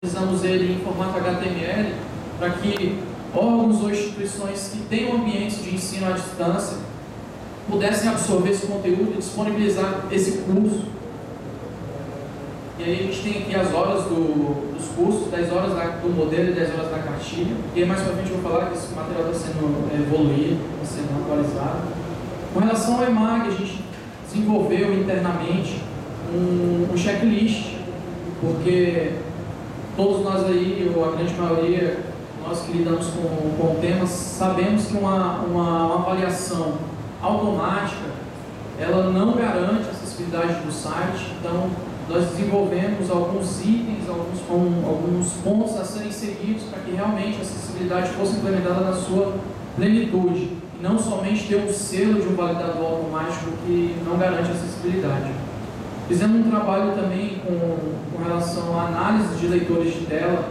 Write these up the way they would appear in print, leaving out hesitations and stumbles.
Utilizamos ele em formato HTML para que órgãos ou instituições que tenham ambientes de ensino à distância pudessem absorver esse conteúdo e disponibilizar esse curso. E aí a gente tem aqui as horas dos cursos, 10 horas do modelo e 10 horas da cartilha. E aí mais pra frente eu vou falar que esse material está sendo evoluído, está sendo atualizado. Com relação ao EMAG, a gente desenvolveu internamente um checklist, porque todos nós aí, ou a grande maioria, nós que lidamos com temas, sabemos que uma avaliação automática, ela não garante a acessibilidade do site. Então, nós desenvolvemos alguns itens, alguns pontos a serem seguidos para que realmente a acessibilidade fosse implementada na sua plenitude, e não somente ter um selo de um validador automático que não garante a acessibilidade. Fizemos um trabalho também com relação à análise de leitores de tela.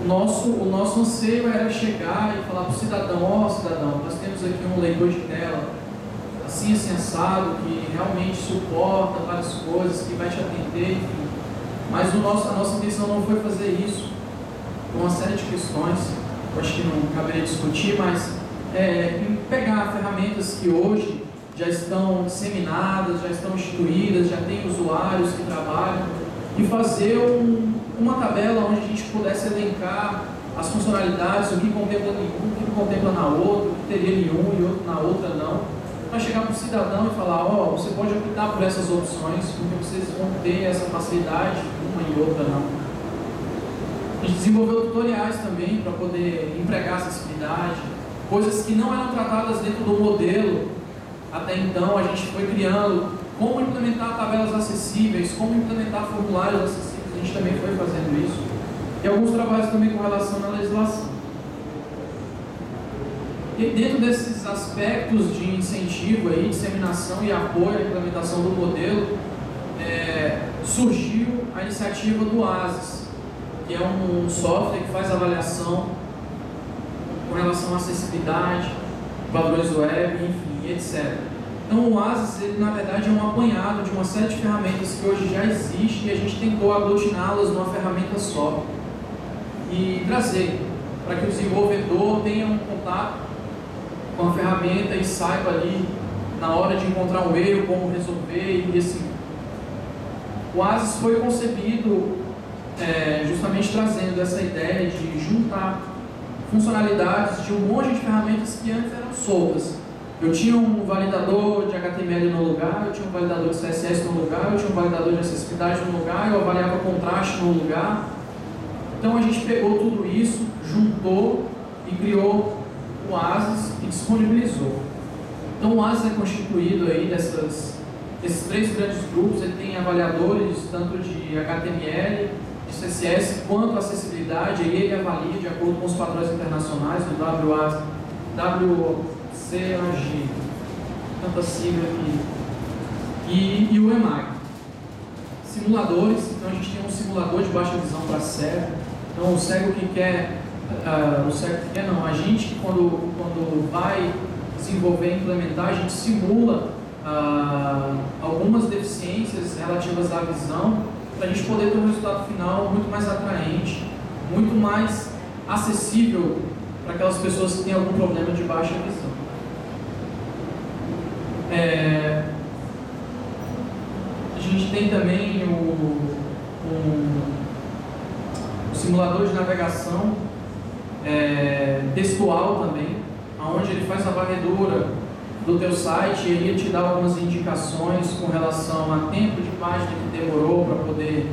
O nosso anseio era chegar e falar para o cidadão: cidadão, nós temos aqui um leitor de tela assim assado, que realmente suporta várias coisas, que vai te atender, enfim. Mas a nossa intenção não foi fazer isso, por uma série de questões, eu acho que não caberia discutir, mas pegar ferramentas que hoje já estão disseminadas, já estão instituídas, já tem usuários que trabalham, e fazer uma tabela onde a gente pudesse elencar as funcionalidades, o que contempla nenhum, o que não contempla na outra, o que teria nenhum e outro na outra não, para chegar para o cidadão e falar: você pode optar por essas opções, porque vocês vão ter essa facilidade, uma e outra não. A gente desenvolveu tutoriais também para poder empregar acessibilidade, coisas que não eram tratadas dentro do modelo. Até então a gente foi criando como implementar tabelas acessíveis, como implementar formulários acessíveis, a gente também foi fazendo isso. E alguns trabalhos também com relação à legislação. E dentro desses aspectos de incentivo, aí, disseminação e apoio à implementação do modelo, surgiu a iniciativa do ASIS, que é um software que faz avaliação com relação à acessibilidade, padrões web, enfim, etc. Então o ASIS, ele, na verdade, é um apanhado de uma série de ferramentas que hoje já existem, e a gente tentou aglutiná-las numa ferramenta só e trazer para que o desenvolvedor tenha um contato com a ferramenta e saiba ali, na hora de encontrar um erro, como resolver. E assim, o ASIS foi concebido justamente trazendo essa ideia de juntar funcionalidades de um monte de ferramentas que antes eram soltas. Eu tinha um validador de HTML no lugar, eu tinha um validador de CSS no lugar, eu tinha um validador de acessibilidade no lugar, eu avaliava contraste no lugar. Então a gente pegou tudo isso, juntou e criou o ASIS e disponibilizou. Então o ASIS é constituído aí desses três grandes grupos. Ele tem avaliadores tanto de HTML, de CSS, quanto acessibilidade, e ele avalia de acordo com os padrões internacionais do WCAG, tanta sigla aqui, e o EMAG. Simuladores, então a gente tem um simulador de baixa visão para cego. Então o cego que quer, a gente que quando vai desenvolver e implementar, a gente simula algumas deficiências relativas à visão, para a gente poder ter um resultado final muito mais atraente, muito mais acessível para aquelas pessoas que têm algum problema de baixa visão. A gente tem também o simulador de navegação textual também, onde ele faz a varredura do teu site e ele te dá algumas indicações com relação a tempo de página que demorou para poder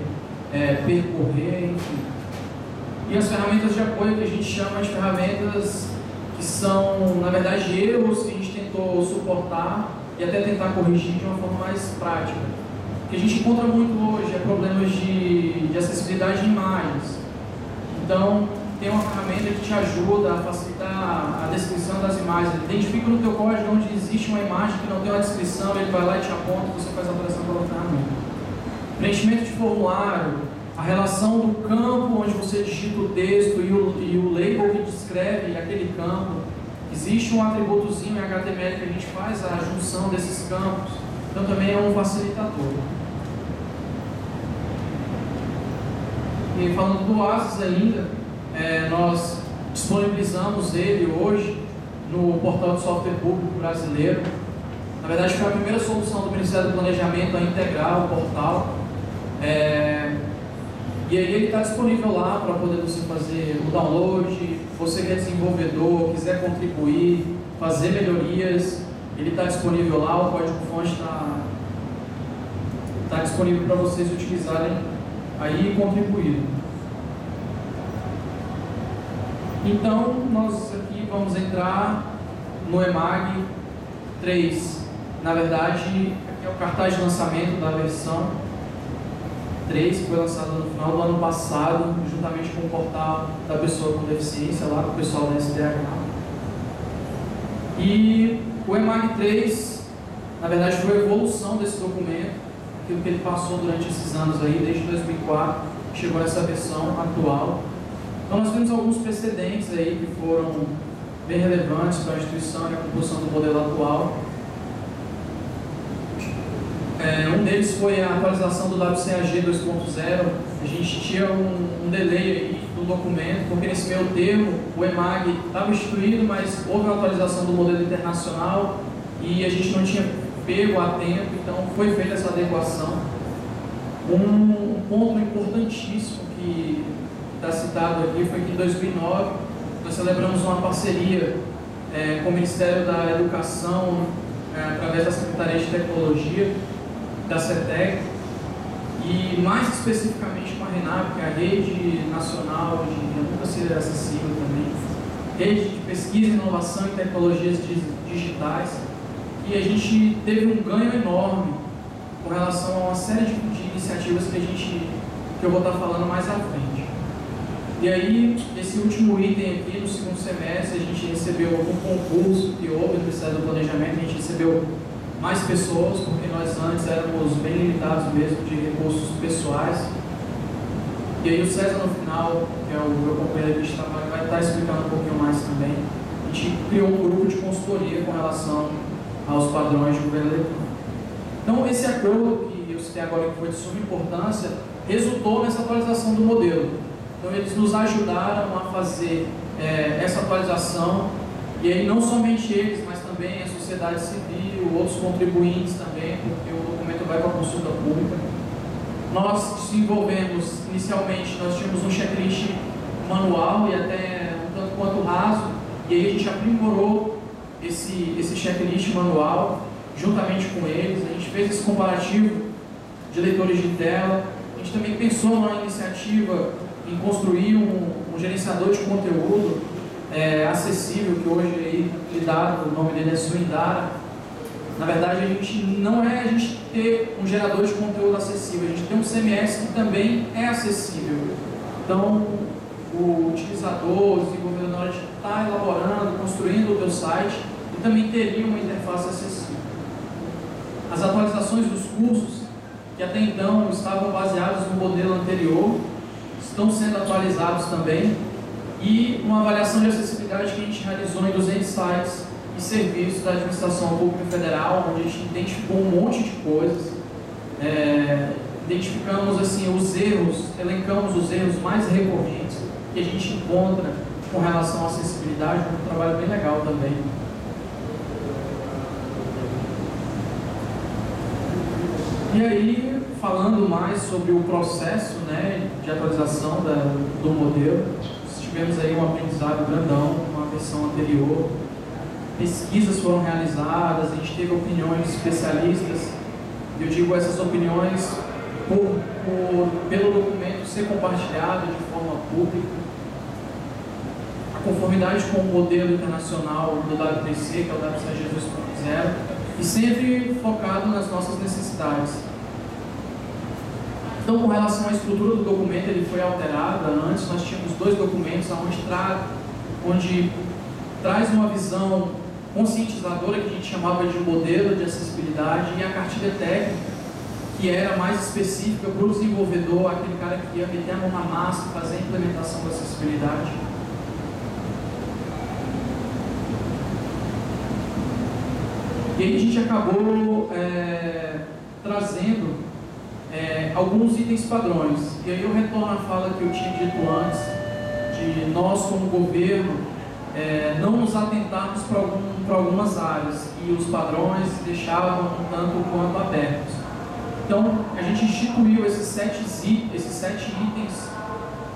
percorrer, enfim. E as ferramentas de apoio, que a gente chama de ferramentas que são, na verdade, erros que a gente tentou suportar e até tentar corrigir de uma forma mais prática. O que a gente encontra muito hoje é problemas de acessibilidade de imagens. Então, tem uma ferramenta que te ajuda a facilitar a descrição das imagens. Ele identifica no teu código onde existe uma imagem que não tem uma descrição, ele vai lá e te aponta, você faz a alteração pela ferramenta. Preenchimento de formulário, a relação do campo onde você digita o texto e o label que descreve aquele campo. Existe um atributozinho em HTML que a gente faz a junção desses campos, então também é um facilitador. E falando do Oasis ainda, nós disponibilizamos ele hoje no portal de software público brasileiro. Na verdade, foi a primeira solução do Ministério do Planejamento a integrar o portal. E aí ele está disponível lá para poder você fazer o download. Você que é desenvolvedor, quiser contribuir, fazer melhorias, ele está disponível lá, o código-fonte está disponível para vocês utilizarem aí e contribuir. Então, nós aqui vamos entrar no EMAG 3. Na verdade, aqui é o cartaz de lançamento da versão 3, que foi lançado no final do ano passado, juntamente com o portal da pessoa com deficiência, lá com o pessoal da SDH. E o EMAG 3, na verdade, foi a evolução desse documento, aquilo que ele passou durante esses anos aí, desde 2004, chegou nessa versão atual. Então nós temos alguns precedentes aí que foram bem relevantes para a instituição e a composição do modelo atual. Um deles foi a atualização do WCAG 2.0. A gente tinha um delay aí do documento, porque nesse meio termo o EMAG estava instituído, mas houve uma atualização do modelo internacional e a gente não tinha pego a tempo, então foi feita essa adequação. Um ponto importantíssimo que está citado aqui foi que em 2009 nós celebramos uma parceria com o Ministério da Educação, através da Secretaria de Tecnologia, da CETEC, e mais especificamente com a RENAP, que é a Rede Nacional de Democracia Acessível também, Rede de Pesquisa, Inovação e Tecnologias Digitais, e a gente teve um ganho enorme com relação a uma série de iniciativas que eu vou estar falando mais à frente. E aí, esse último item aqui, no segundo semestre, a gente recebeu um concurso que houve no Ministério do Planejamento, a gente recebeu mais pessoas, porque nós antes éramos bem limitados mesmo de recursos pessoais. E aí o César no final, que é o meu companheiro de trabalho, vai estar explicando um pouquinho mais também. A gente criou um grupo de consultoria com relação aos padrões de governo eletrônico. Então esse acordo que eu citei agora, que foi de suma importância, resultou nessa atualização do modelo. Então eles nos ajudaram a fazer essa atualização, e aí não somente eles, mas também a sociedade civil, outros contribuintes também, porque o documento vai para a consulta pública. Nós desenvolvemos, inicialmente, nós tínhamos um checklist manual e até um tanto quanto raso, e aí a gente aprimorou esse checklist manual, juntamente com eles. A gente fez esse comparativo de leitores de tela. A gente também pensou numa iniciativa em construir um gerenciador de conteúdo acessível, que hoje aí lidado, o nome dele é Suindara. Na verdade, a gente não é a gente ter um gerador de conteúdo acessível, a gente tem um CMS que também é acessível. Então, o utilizador, o desenvolvedor, na hora de estar elaborando, construindo o teu site, ele também teria uma interface acessível. As atualizações dos cursos, que até então estavam baseados no modelo anterior, estão sendo atualizados também, e uma avaliação de acessibilidade que a gente realizou em 200 sites e serviços da Administração Pública Federal, onde a gente identificou um monte de coisas, identificamos assim, os erros, elencamos os erros mais recorrentes que a gente encontra com relação à acessibilidade, um trabalho bem legal também. E aí, falando mais sobre o processo de atualização do modelo, tivemos aí um aprendizado grandão, uma versão anterior, pesquisas foram realizadas, a gente teve opiniões de especialistas, eu digo essas opiniões pelo documento ser compartilhado de forma pública, a conformidade com o modelo internacional do W3C, que é o WCAG 2.0, e sempre focado nas nossas necessidades. Então, com relação à estrutura do documento, ele foi alterada. Antes nós tínhamos 2 documentos, onde traz uma visão conscientizadora, que a gente chamava de modelo de acessibilidade, e a cartilha técnica, que era mais específica para o desenvolvedor, aquele cara que ia meter a mão na massa e fazer a implementação da acessibilidade. E aí a gente acabou trazendo alguns itens padrões. E aí eu retorno à fala que eu tinha dito antes, de nós como governo não nos atentarmos para algumas áreas e os padrões deixavam um tanto quanto abertos. Então a gente instituiu esses sete itens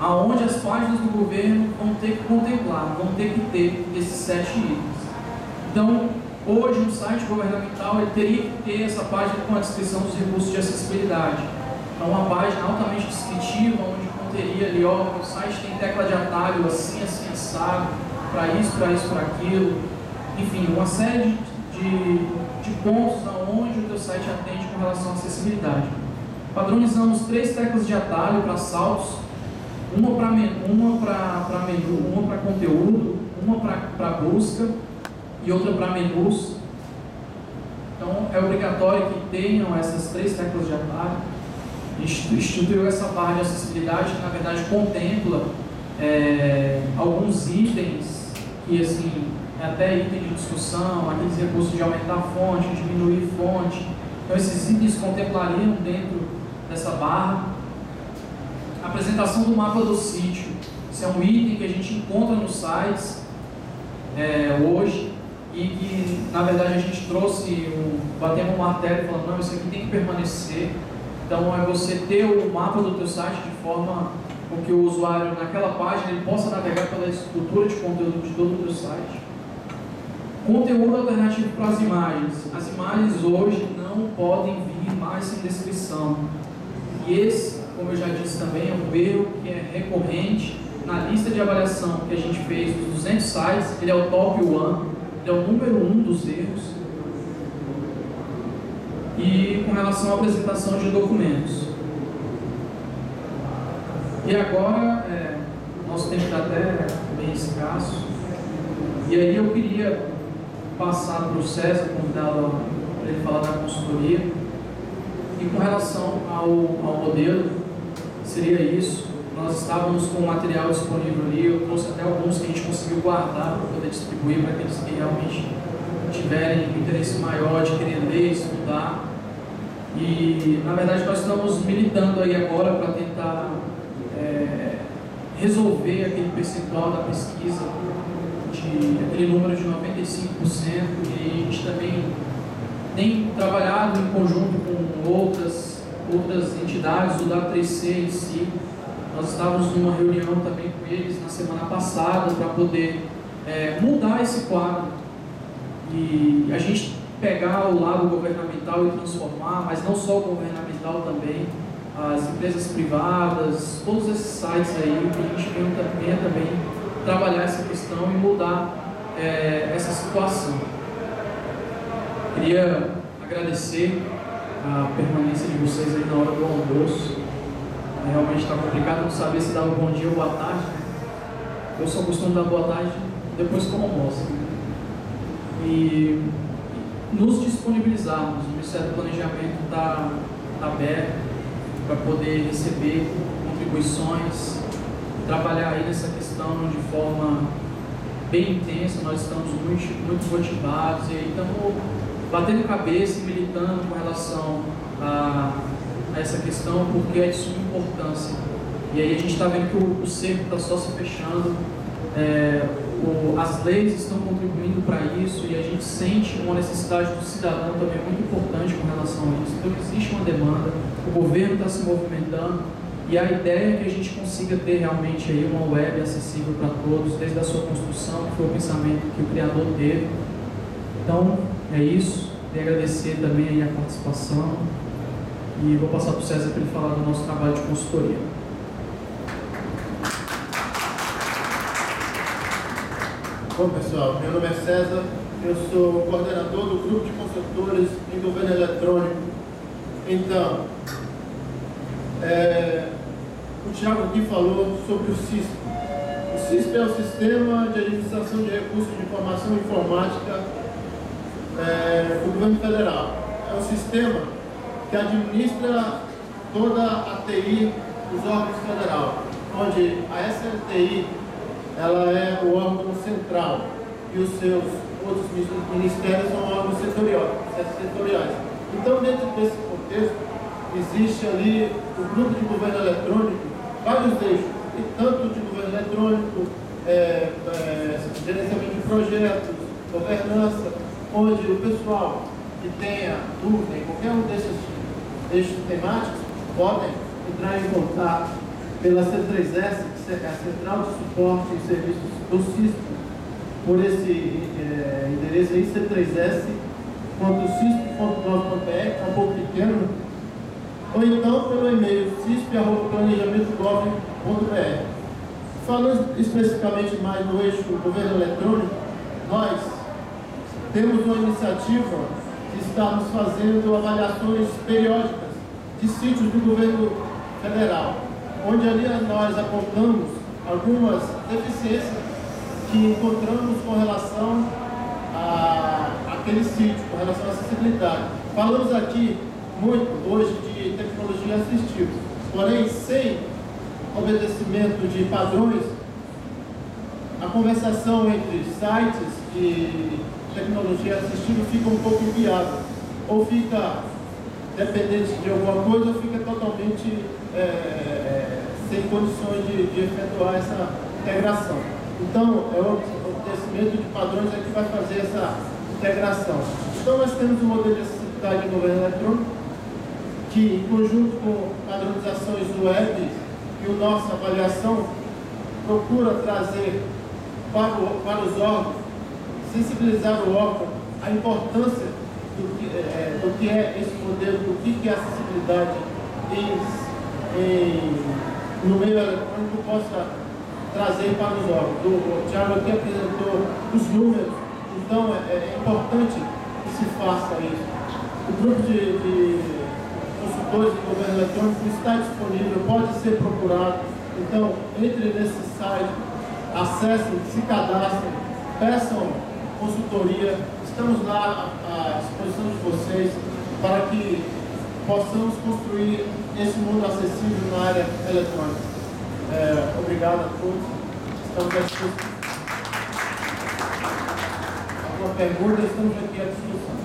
aonde as páginas do governo vão ter que contemplar, vão ter que ter esses 7 itens. Então, hoje um site governamental ele teria que ter essa página com a descrição dos recursos de acessibilidade. Então, uma página altamente descritiva, onde conteria ali, o site tem tecla de atalho assim, assim, assado, para isso, para aquilo. Enfim, uma série de pontos aonde o teu site atende com relação à acessibilidade. Padronizamos 3 teclas de atalho para saltos, uma para menu, uma para conteúdo, uma para busca e outra para menus. Então é obrigatório que tenham essas 3 teclas de atalho. Instituiu essa barra de acessibilidade que na verdade contempla alguns itens que assim, até item de discussão, aqueles recursos de aumentar a fonte, diminuir fonte. Então esses itens contemplariam dentro dessa barra. A apresentação do mapa do sítio. Isso é um item que a gente encontra nos sites hoje e que na verdade a gente trouxe, batemos um martelo e falando, não, isso aqui tem que permanecer. Então é você ter o mapa do teu site de forma com que o usuário naquela página ele possa navegar pela estrutura de conteúdo de todo o teu site. Conteúdo alternativo para as imagens. As imagens hoje não podem vir mais sem descrição. E esse, como eu já disse também, é um erro que é recorrente na lista de avaliação que a gente fez dos 200 sites. Ele é o top 1, ele é o número 1 dos erros. E com relação à apresentação de documentos. E agora, nosso tempo está até bem escasso. E aí eu queria passar para o César, convidá-lo para ele falar da consultoria. E com relação ao modelo, seria isso. Nós estávamos com o material disponível ali, eu trouxe até alguns que a gente conseguiu guardar para poder distribuir para aqueles que realmente tiverem interesse maior de querer ler, estudar. E na verdade nós estamos militando aí agora para tentar resolver aquele percentual da pesquisa, aquele número de 95%, e a gente também tem trabalhado em conjunto com outras entidades, o DA3C em si. Nós estávamos numa reunião também com eles na semana passada para poder mudar esse quadro e a gente pegar o lado governamental e transformar, mas não só o governamental também, as empresas privadas, todos esses sites aí, que a gente venha também trabalhar essa questão e mudar essa situação. Queria agradecer a permanência de vocês aí na hora do almoço. Realmente está complicado não saber se dá um bom dia ou boa tarde, né? Eu só costumo dar boa tarde depois que eu almoço. E nos disponibilizarmos, o Ministério do Planejamento está aberto para poder receber contribuições, trabalhar aí nessa questão de forma bem intensa. Nós estamos muito motivados e aí estamos batendo cabeça e militando com relação a essa questão, porque é de suma importância. E aí a gente está vendo que o cerco está só se fechando, as leis estão contribuindo para isso e a gente sente uma necessidade do cidadão também muito importante com relação a isso. Então existe uma demanda, o governo está se movimentando e a ideia é que a gente consiga ter realmente aí uma web acessível para todos, desde a sua construção, que foi o pensamento que o criador teve. Então é isso, queria agradecer também aí a participação. E vou passar para o César para ele falar do nosso trabalho de consultoria. Bom, pessoal, meu nome é César, eu sou coordenador do grupo de consultores em governo eletrônico. Então, o Thiago aqui falou sobre o CISP. O CISP é o Sistema de Administração de Recursos de Informação Informática do governo federal. É um sistema que administra toda a TI dos órgãos federais, onde a SLTI ela é o órgão central e os seus outros ministérios são órgãos setoriais. Então, dentro desse contexto, existe ali o grupo de governo eletrônico, vários eixos, e tanto de governo eletrônico, gerenciamento de projetos, governança, onde o pessoal que tenha dúvida em qualquer um desses eixos temáticos podem entrar em contato pela C3S, que é a Central de Suporte e Serviços do CISP, por esse endereço aí, c3s.cisp.gov.br, que é um pouco pequeno, ou então pelo e-mail cisp@planejamento.gov.br. Falando especificamente mais do eixo governo eletrônico, nós temos uma iniciativa que estamos fazendo avaliações periódicas de sítios do governo federal, onde ali nós apontamos algumas deficiências que encontramos com relação àquele sítio, com relação à acessibilidade. Falamos aqui muito hoje de tecnologia assistiva, porém sem obedecimento de padrões, a conversação entre sites de tecnologia assistiva fica um pouco inviável, ou fica dependente de alguma coisa, ou fica totalmente sem condições de efetuar essa integração. Então, é o obedecimento de padrões que vai fazer essa integração. Então, nós temos um modelo de acessibilidade de governo eletrônico, que, em conjunto com padronizações web e a nossa avaliação, procura trazer para os órgãos, sensibilizar o órgão à importância do que é esse modelo, do que é acessibilidade no meio eletrônico, possa trazer para os órgãos. O Thiago aqui apresentou os números, então é importante que se faça isso. O grupo de consultores de governo eletrônico está disponível, pode ser procurado. Então, entre nesse site, acessem, se cadastrem, peçam consultoria. Estamos lá à disposição de vocês para que possamos construir esse mundo acessível na área eletrônica. Obrigado a todos. Estamos à disposição. Alguma pergunta? Estamos aqui à disposição.